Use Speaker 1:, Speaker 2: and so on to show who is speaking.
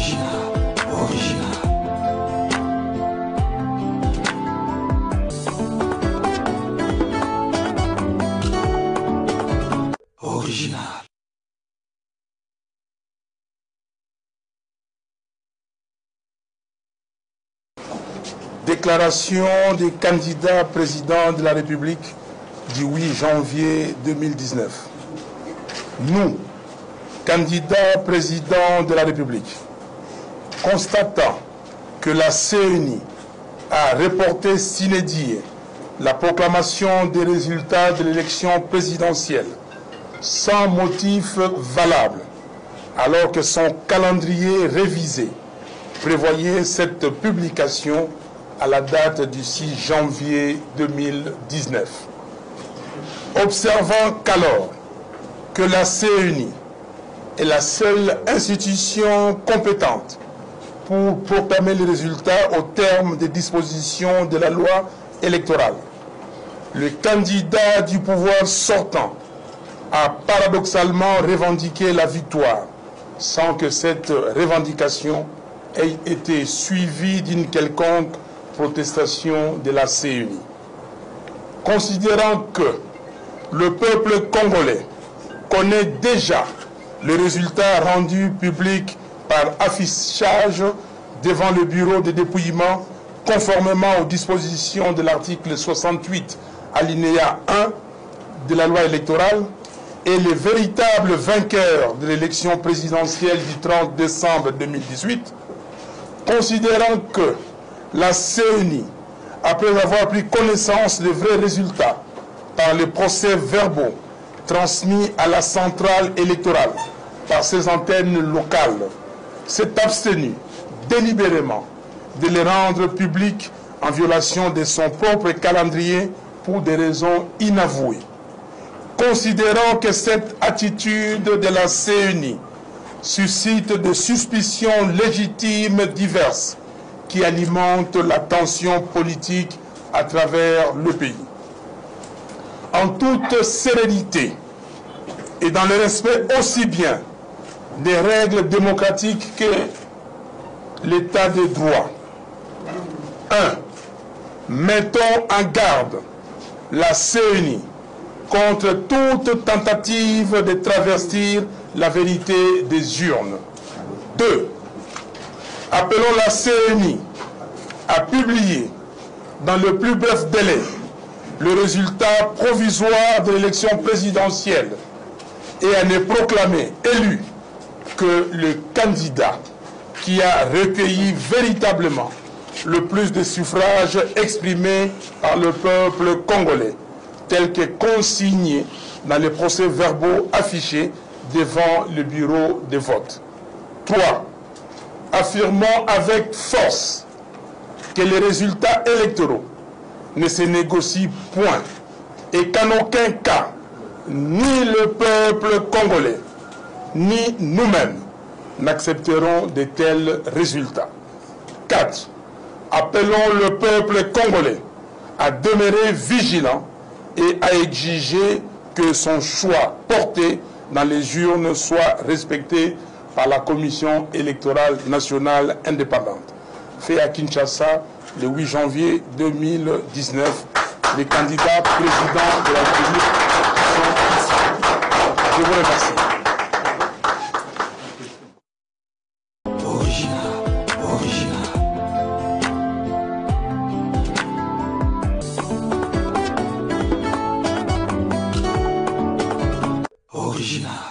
Speaker 1: Original, original. Original.
Speaker 2: Déclaration des candidats président de la République du 8 janvier 2019. Nous, candidats président de la République, constatant que la CENI a reporté sine die la proclamation des résultats de l'élection présidentielle sans motif valable, alors que son calendrier révisé prévoyait cette publication à la date du 6 janvier 2019. Observant qu'alors que la CENI est la seule institution compétente pour proclamer les résultats au terme des dispositions de la loi électorale, le candidat du pouvoir sortant a paradoxalement revendiqué la victoire sans que cette revendication ait été suivie d'une quelconque protestation de la CENI. Considérant que le peuple congolais connaît déjà le résultat rendu public par affichage devant le bureau de dépouillement conformément aux dispositions de l'article 68 alinéa 1 de la loi électorale, et les véritables vainqueurs de l'élection présidentielle du 30 décembre 2018, considérant que la CENI, après avoir pris connaissance des vrais résultats par les procès-verbaux transmis à la centrale électorale par ses antennes locales, s'est abstenue délibérément de les rendre publics en violation de son propre calendrier pour des raisons inavouées. Considérant que cette attitude de la CENI suscite des suspicions légitimes diverses qui alimentent la tension politique à travers le pays. En toute sérénité et dans le respect aussi bien des règles démocratiques que l'état de droit. 1. Mettons en garde la CENI contre toute tentative de travestir la vérité des urnes. 2. Appelons la CENI à publier dans le plus bref délai le résultat provisoire de l'élection présidentielle et à ne proclamer élu que le candidat qui a recueilli véritablement le plus de suffrages exprimés par le peuple congolais, tel que consigné dans les procès-verbaux affichés devant le bureau de vote. 3. Affirmons avec force que les résultats électoraux ne se négocient point et qu'en aucun cas, ni le peuple congolais, ni nous-mêmes n'accepterons de tels résultats. 4. Appelons le peuple congolais à demeurer vigilant et à exiger que son choix porté dans les urnes soit respecté par la Commission électorale nationale indépendante. Fait à Kinshasa le 8 janvier 2019, les candidats présidents de la République sont ici. Je vous remercie.
Speaker 1: Original.